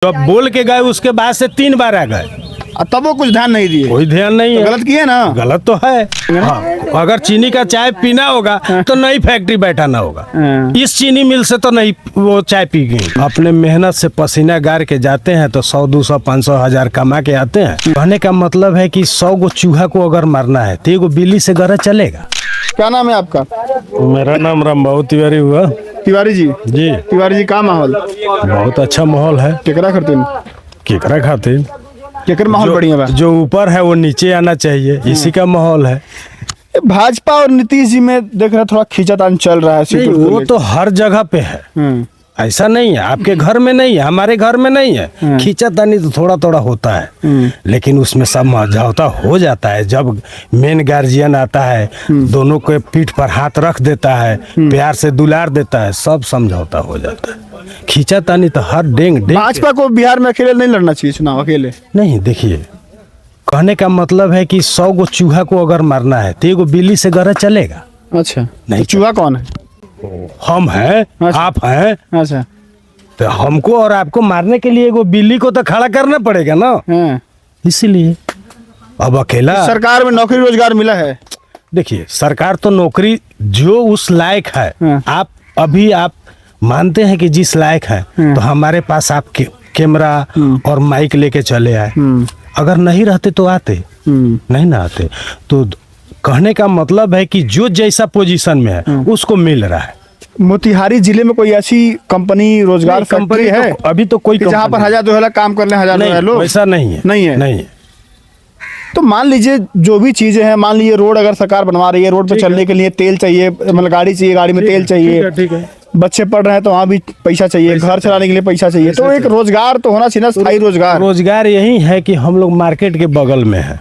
तो बोल के गए, उसके बाद से 3 बार आ गए, तब वो कुछ ध्यान नहीं दिए। कोई ध्यान नहीं है। गलत किए ना। गलत तो है। हाँ, अगर चीनी का चाय पीना होगा तो नई फैक्ट्री बैठाना होगा। इस चीनी मिल से तो नहीं वो चाय पी गई। अपने मेहनत से पसीना गार के जाते हैं तो 100, 200, 500, 1000 कमा के आते हैं। कहने का मतलब है कि 100 गो चूहा को अगर मारना है तो 1 बिल्ली से गरा चलेगा। क्या नाम है आपका? मेरा नाम रामबाबू तिवारी हुआ। तिवारी जी। जी तिवारी जी, का माहौल? बहुत अच्छा माहौल है। केकरा करते? केकरा खाते? केकर माहौल बढ़िया बा? जो ऊपर है वो नीचे आना चाहिए, इसी का माहौल है। भाजपा और नीतीश जी में देख रहे थोड़ा खींचातान चल रहा है। वो तो हर जगह पे है, ऐसा नहीं है आपके घर में नहीं है, हमारे घर में नहीं है। खींचातानी तो थोड़ा थोड़ा होता है, लेकिन उसमें सब समझौता हो जाता है। जब मेन गार्जियन आता है, दोनों के पीठ पर हाथ रख देता है, प्यार से दुलार देता है, सब समझौता हो जाता है। खींचातानी तो हर डेंग भाजपा को बिहार में अकेले नहीं लड़ना चाहिए चुनाव, अकेले नहीं। देखिए, कहने का मतलब है कि 100 गो चूहा को अगर मारना है तो 1 बिल्ली से गरा चलेगा। अच्छा, नहीं। तो चूहा कौन है? हम हैं। अच्छा। आप हैं। अच्छा, तो हमको और आपको मारने के लिए 1 बिल्ली को तो खड़ा करना पड़ेगा ना। इसीलिए अब अकेला सरकार में नौकरी रोजगार मिला है। देखिए, सरकार तो नौकरी जो उस लायक है, आप अभी आप मानते हैं कि जिस लायक है, तो हमारे पास आप कैमरा और माइक लेके चले आए। अगर नहीं रहते तो आते नहीं ना आते। तो कहने का मतलब है कि जो जैसा पोजीशन में है उसको मिल रहा है। मोतिहारी जिले में कोई ऐसी कंपनी रोजगार फैक्ट्री है? तो अभी तो कोई जहाँ पर 1000-2000 काम कर ले, 1000 लोग? वैसा नहीं है। नहीं है। नहीं है। तो मान लीजिए जो भी चीजें हैं, मान लीजिए रोड अगर सरकार बनवा रही है, रोड पे चलने के लिए तेल चाहिए, मतलब गाड़ी चाहिए, गाड़ी में तेल चाहिए। ठीक है। बच्चे पढ़ रहे हैं तो वहाँ भी पैसा चाहिए, घर चलाने के लिए पैसा चाहिए। तो एक रोजगार तो होना चाहिए ना, स्थायी रोजगार। रोजगार यही है कि हम लोग मार्केट के बगल में है,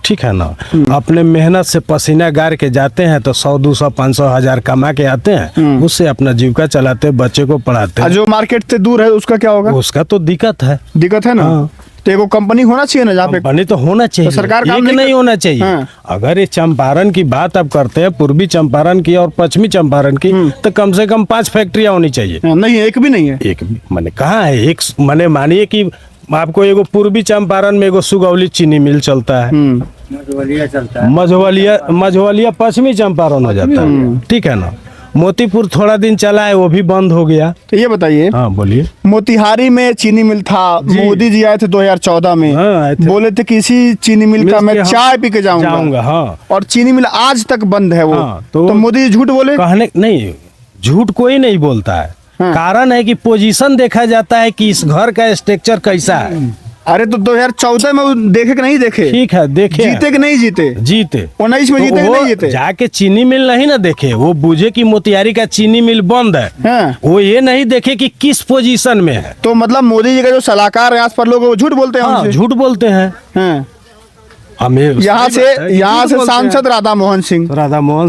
ठीक है ना। अपने मेहनत से पसीना गार के जाते हैं तो 100, 200, 500, 1000 कमा के आते हैं। उससे अपना जीविका चलाते, बच्चे को पढ़ाते हैं। जो मार्केट से दूर है उसका क्या होगा? उसका तो दिक्कत है। दिक्कत है ना। तो एगो कंपनी होना चाहिए ना जहाँ पे। कंपनी तो होना चाहिए, तो सरकार काम नहीं होना चाहिए। अगर ये चंपारण की बात आप करते हैं, पूर्वी चंपारण की और पश्चिमी चंपारण की, तो कम से कम 5 फैक्ट्रियां होनी चाहिए। नहीं, एक भी नहीं है। एक भी मैंने कहा है। एक मैंने मानिए कि आपको 1 पूर्वी चंपारण में 1 सुगौली चीनी मिल चलता है, मझवलिया पश्चिमी चंपारण हो जाता है, ठीक है ना। मोतीपुर थोड़ा दिन चला है, वो भी बंद हो गया। तो ये बताइए। हाँ बोलिए। मोतिहारी में चीनी मिल था, मोदी जी आए थे 2014 में। हाँ, बोले थे कि इसी चीनी मिल का मैं चाय पी के जाऊंगा। हाँ। और चीनी मिल आज तक बंद है वो। हाँ, तो मोदी जी झूठ बोले? कहने नहीं, झूठ कोई नहीं बोलता है। कारण है कि पोजीशन देखा जाता है कि इस घर का स्ट्रक्चर कैसा है। अरे तो 2014 में वो देखे कि नहीं देखे? ठीक है, देखे। जीते कि नहीं जीते? जीते। 19 में जीते कि नहीं जीते? जाके चीनी मिल नहीं ना देखे, वो बुझे कि मोतिहारी का चीनी मिल बंद है। वो ये नहीं देखे कि किस पोजीशन में है। तो मतलब मोदी जी का जो सलाहकार है आस पर लोग, वो झूठ बोलते हैं। झूठ बोलते हैं। हमें यहाँ से सांसद राधा मोहन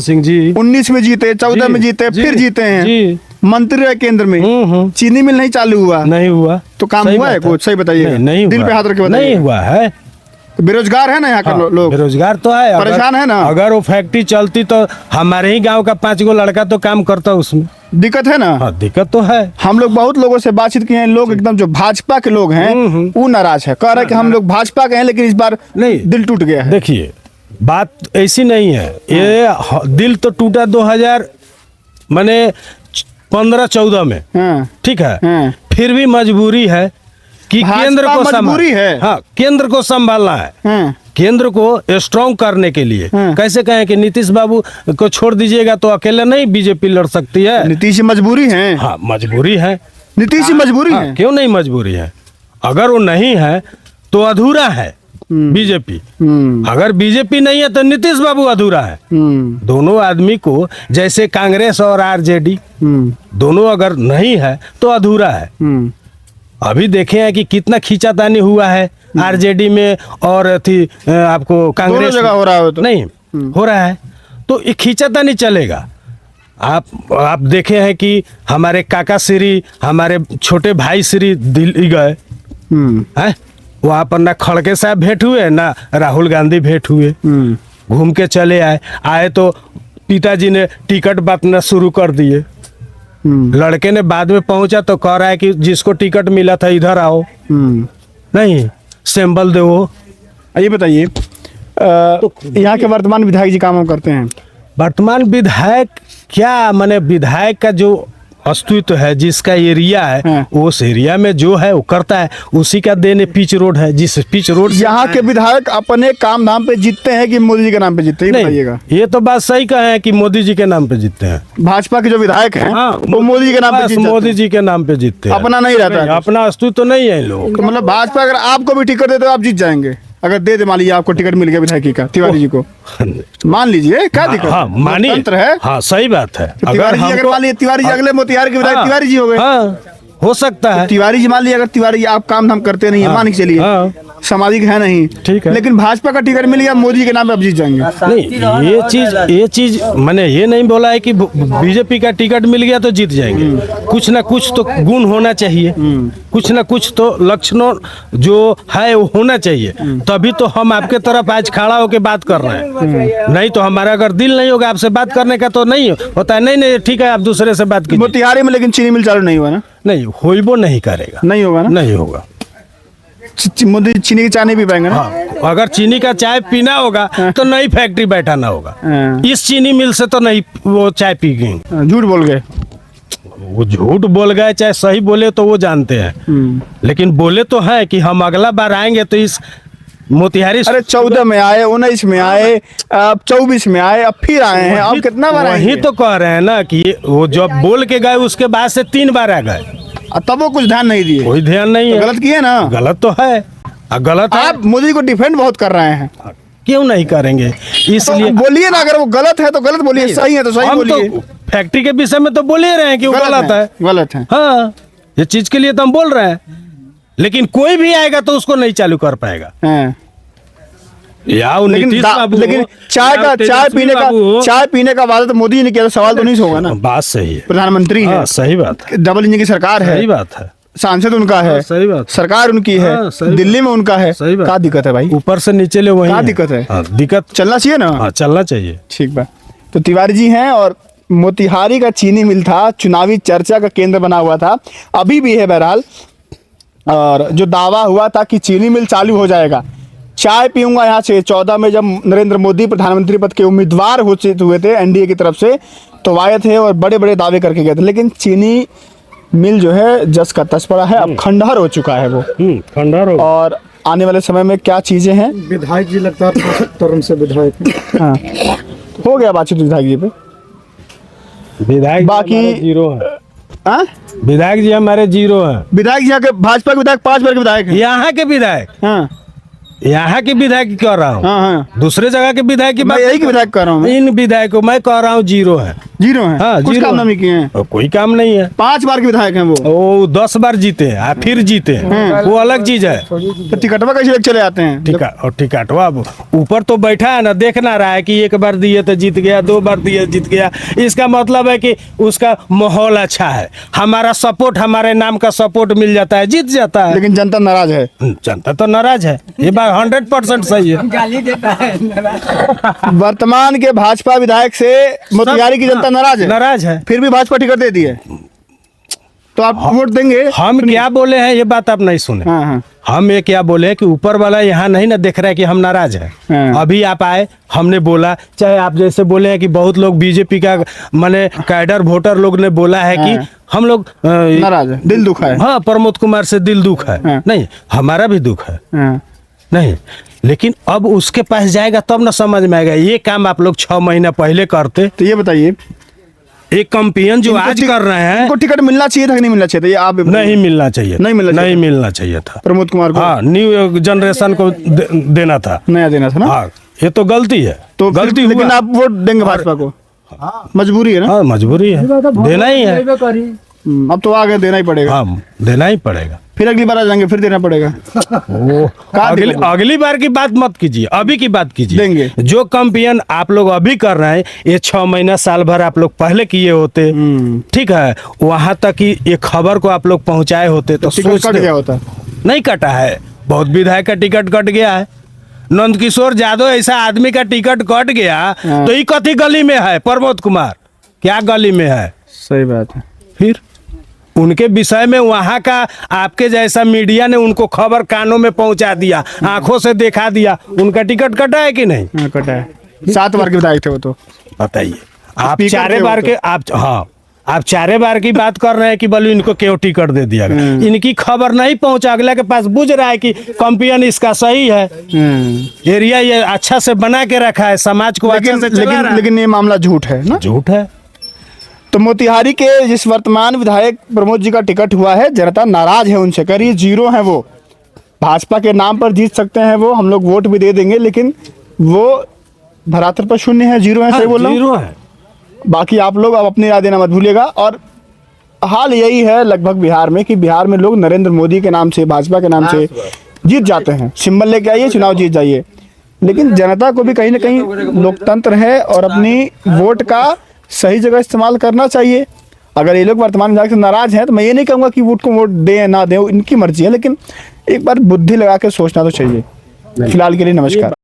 सिंह जी 19 में जीते, 14 में जीते, फिर जीते हैं। मंत्री है केंद्र में। चीनी मिल नहीं चालू हुआ। नहीं हुआ। तो काम हुआ है कुछ? सही बताइए। नहीं, दिल पे हाथ रख के बताइए। नहीं हुआ है। बेरोजगार है ना यहाँ का लोग? बेरोजगार तो है, परेशान है ना। अगर वो फैक्ट्री चलती तो हमारे ही गांव का 5 गो लड़का तो काम करता उसमें। दिक्कत है ना। हाँ, दिक्कत तो है। हम लोग बहुत लोगों से बातचीत किए हैं, लोग एकदम जो भाजपा के लोग हैं वो नाराज है, कह रहे हैं कि हम लोग भाजपा के हैं, लेकिन इस बार नहीं, दिल टूट गया है। देखिए, बात ऐसी नहीं है। ये दिल तो टूटा 2015-14 में, ठीक है। फिर भी मजबूरी है कि केंद्र को मजबूरी है। हाँ, केंद्र को संभालना है। केंद्र को स्ट्रॉन्ग करने के लिए कैसे कहें कि नीतीश बाबू को छोड़ दीजिएगा तो अकेले नहीं बीजेपी लड़ सकती है। नीतीश मजबूरी है। हाँ, मजबूरी है। नीतीश मजबूरी है। क्यों नहीं मजबूरी है? अगर वो नहीं है तो अधूरा है बीजेपी। अगर बीजेपी नहीं है तो नीतीश बाबू अधूरा है। दोनों आदमी को, जैसे कांग्रेस और आरजेडी, दोनों अगर नहीं है तो अधूरा है। अभी देखे हैं कि कितना खींचातानी हुआ है आरजेडी में और आपको कांग्रेस जगह हो रहा है। तो नहीं हो रहा है तो ये खींचातानी चलेगा। आप देखे हैं कि हमारे काका श्री, हमारे छोटे भाई श्री दिल्ली गए हैं, वहाँ पर ना खड़गे साहब भेंट हुए, ना राहुल गांधी भेंट हुए। घूम के चले आए तो पिताजी ने टिकट बांटना शुरू कर दिए। लड़के ने बाद में पहुंचा तो कह रहा है कि जिसको टिकट मिला था इधर आओ, नहीं सिंबल दे वो। ये बताइए यहाँ के वर्तमान विधायक जी काम करते हैं? वर्तमान विधायक क्या माने विधायक का जो अस्तित्व है, जिसका एरिया है, हाँ। उस एरिया में जो है वो करता है, उसी का देन पिच रोड है, जिस पिच रोड से यहाँ के विधायक अपने काम धाम पे जीतते हैं कि मोदी जी के नाम पे जीतते हैं, ये बताइएगा। ये तो बात सही कहे हैं कि मोदी जी के नाम पे जीतते हैं। भाजपा के जो विधायक हैं वो मोदी जी के नाम पे बस जीत जाते मोदी जी के नाम पे जीतते हैं। हैं, अपना नहीं रहता है, अपना अस्तित्व तो नहीं है लोग। तो मतलब भाजपा अगर आपको भी टिकट दे तो आप जीत जाएंगे, अगर दे मान लीजिए आपको टिकट मिल गया विधायक का, तिवारी जी को मान लीजिए, क्या दिक्कत? हाँ मानिए, तंत्र है। हाँ सही बात है। तो तिवारी जी अगर मान लीजिए तिवारी जी अगले मोतिहारी के विधायक तिवारी जी हो गए, हाँ हो सकता है। तिवारी जी मान लीजिए अगर तिवारी जी आप काम धाम करते नहीं है, मान के चलिए सामाजिक है नहीं, ठीक है, लेकिन भाजपा का टिकट मिल गया, मोदी के नाम पे आप जीत जाएंगे। नहीं ये चीज मैंने ये नहीं बोला है कि बीजेपी का टिकट मिल गया तो जीत जाएंगे। कुछ ना कुछ तो गुण होना चाहिए, कुछ ना कुछ तो लक्षणों जो है वो होना चाहिए, तभी तो हम आपके तरफ आज खड़ा होकर बात कर रहे हैं। नहीं तो हमारा अगर दिल नहीं होगा आपसे बात करने का तो नहीं होता है। नहीं ठीक है, आप दूसरे से बात कीजिए। मोतिहारी में लेकिन चीनी मिल चालू नहीं हुआ ना? नहीं वो नहीं करेगा, नहीं होगा ना? नहीं होगा। मोदी चीनी की चाय नहीं पी पाएंगे ना? हाँ, अगर चीनी का चाय पीना होगा तो नई फैक्ट्री बैठाना होगा। हाँ। इस चीनी मिल से तो नहीं वो चाय पी गई। झूठ बोल गए, वो झूठ बोल गए चाहे सही बोले तो वो जानते हैं, लेकिन बोले तो है कि हम अगला बार आएंगे तो इस मोतिहारी। अरे 14 में आए, 19 में आए, अब 24 में आए, अब फिर आए हैं, अब कितना बार आएंगे? वही तो कह रहे हैं ना कि वो जब बोल के गए उसके बाद से 3 बार आ गए, तब वो कुछ ध्यान नहीं दिए, कोई ध्यान नहीं है। गलत किए ना? गलत तो है, गलत है। आप मोदी को डिफेंड बहुत कर रहे हैं, क्यों नहीं करेंगे? इसलिए तो बोलिए ना, अगर वो गलत है तो गलत बोलिए, सही है तो सही हम बोलिए। तो फैक्ट्री के विषय में तो बोल ही रहे हैं कि वो गलत है, गलत है। हाँ ये चीज के लिए तो हम बोल रहे हैं, लेकिन कोई भी आएगा तो उसको नहीं चालू कर पाएगा। हाँ। लेकिन चाय पीने का वादा तो मोदी ने किया, तो सवाल तो नहीं होगा ना? बात सही है, प्रधानमंत्री है, सही बात है, डबल इंजन की सरकार है, सही बात है, सांसद उनका है, सही बात, सरकार उनकी है, दिल्ली में उनका है, क्या दिक्कत है भाई? ऊपर से नीचे ले वही क्या दिक्कत है? दिक्कत चलना चाहिए ना? चलना चाहिए। ठीक बात। तो तिवारी जी हैं, और मोतिहारी का चीनी मिल था, चुनावी चर्चा का केंद्र बना हुआ था, अभी भी है बहरहाल। और जो दावा हुआ था कि चीनी मिल चालू हो जाएगा, चाय पीऊंगा यहाँ से, 14 में जब नरेंद्र मोदी प्रधानमंत्री पद के उम्मीदवार हुए थे एनडीए की तरफ से, तो आए थे और बड़े बड़े दावे करके गए थे, लेकिन चीनी मिल जो है जस का तस पड़ा है, अब खंडहर हो चुका है वो, खंडहर। और आने वाले समय में क्या चीजें हैं? विधायक जी लगता है टर्म से विधायक। हाँ, हो गया बातचीत विधायक जी पे। विधायक बाकी जीरो है। हाँ? विधायक जी हमारे जीरो हैं। विधायक जी यहाँ के भाजपा के विधायक 5 बार के विधायक हैं। यहाँ के विधायक, हाँ यहाँ के विधायक कह रहा हूँ, हाँ, दूसरे जगह के विधायक की बात, यही के विधायक कह रहा हूँ, इन विधायकों मैं कह रहा हूँ जीरो है। जीरो है। हाँ, कुछ काम नहीं किए हैं, कोई काम नहीं है। 5 बार के विधायक हैं वो 10 बार जीते हैं फिर जीते हैं, वो अलग चीज है। तो टिकटवा कैसे लेके चले आते हैं? और टिकटवा ऊपर तो बैठा है ना, देख ना रहा है कि 1 बार दिए तो जीत गया, 2 बार दिए जीत गया। इसका मतलब है कि उसका माहौल अच्छा है, हमारा सपोर्ट, हमारे नाम का सपोर्ट मिल जाता है, जीत जाता है। लेकिन जनता नाराज है। जनता तो नाराज है, ये बात 100% सही है। गाली देता है। वर्तमान के भाजपा विधायक से मोतिहारी की जनता नाराज है। नाराज है, फिर भी भाजपा टिकट दे दी है, तो आप वोट देंगे? हम क्या बोले हैं ये बात आप नहीं सुने। हाँ, हाँ। हम ये क्या बोले कि ऊपर वाला यहाँ नहीं ना देख रहा है कि हम नाराज हैं। हाँ। अभी आप आए, हमने बोला, चाहे आप जैसे बोले हैं कि बहुत लोग बीजेपी का माने कैडर वोटर लोग ने बोला है कि हम लोग नाराज है, दिल दुखा है। हाँ, प्रमोद कुमार से दिल दुख है। हाँ। नहीं, हमारा भी दुख है। हाँ। नहीं, लेकिन अब उसके पास जाएगा तब ना समझ में आएगा। ये काम आप लोग 6 महीना पहले करते। तो ये बताइए, एक कंपेन जो आज कर रहे हैं, उनको टिकट मिलना चाहिए था कि नहीं मिलना चाहिए था? ये आप नहीं मिलना चाहिए, नहीं मिलना चाहिए था प्रमोद कुमार को। हाँ, न्यू जनरेशन को देना था, नया देना था ना। हाँ, ये तो गलती है, तो गलती लेकिन हुआ। आप वोट देंगे भाजपा को? मजबूरी है ना। हाँ, मजबूरी है, देना ही है। अब तो आगे देना ही पड़ेगा। हाँ, देना ही पड़ेगा। फिर अगली बार आ जाएंगे, फिर देना पड़ेगा। अगली बार की बात मत कीजिए, अभी की बात कीजिए। देंगे। जो कंपेन आप लोग अभी कर रहे हैं, ये 6 महीना साल भर आप लोग पहले किए होते, ठीक है, वहां तक कि ये खबर को आप लोग पहुंचाए होते तो टिकट कट गया होता। नहीं कटा है, बहुत विधायक का टिकट कट गया है। नंदकिशोर यादव ऐसा आदमी का टिकट कट गया तो ये कथी गली में है? प्रमोद कुमार क्या गली में है? सही बात है। फिर उनके विषय में वहां का आपके जैसा मीडिया ने उनको खबर कानों में पहुंचा दिया, आंखों से दिखा दिया, उनका टिकट कटा है कि नहीं? हाँ, कटा है। 7 बार के विधायक थे वो तो। बताइए आप स्पीकर चारे थे वो बार तो। के आप चारे बार की बात कर रहे हैं कि बोलो इनको क्यों टिकट दे दिया गया। इनकी खबर नहीं पहुंचा, अगला के पास बुझ रहा है कि कंपेन इसका सही है, एरिया ये अच्छा से बना के रखा है, समाज को अच्छा से चला रहा है। लेकिन ये मामला झूठ है ना। झूठ है। तो मोतिहारी के जिस वर्तमान विधायक प्रमोद जी का टिकट हुआ है, जनता नाराज है उनसे, कह रही है 0 है वो, भाजपा के नाम पर जीत सकते हैं वो, हम लोग वोट भी दे देंगे, लेकिन वो धरातल पर 0 है, 0 है। सही बोल रहा हूं? 0 है। बाकी आप लोग अब अपनी राय देना मत भूलिएगा। और हाल यही है लगभग बिहार में कि बिहार में लोग नरेंद्र मोदी के नाम से, भाजपा के नाम से जीत जाते हैं, सिंबल लेके आइए, चुनाव जीत जाइए। लेकिन जनता को भी कहीं ना कहीं लोकतंत्र है और अपनी वोट का सही जगह इस्तेमाल करना चाहिए। अगर ये लोग वर्तमान विधायक से नाराज हैं तो मैं ये नहीं कहूँगा कि वोट को वोट दें ना दें, इनकी मर्जी है, लेकिन एक बार बुद्धि लगा के सोचना तो चाहिए। फिलहाल के लिए नमस्कार।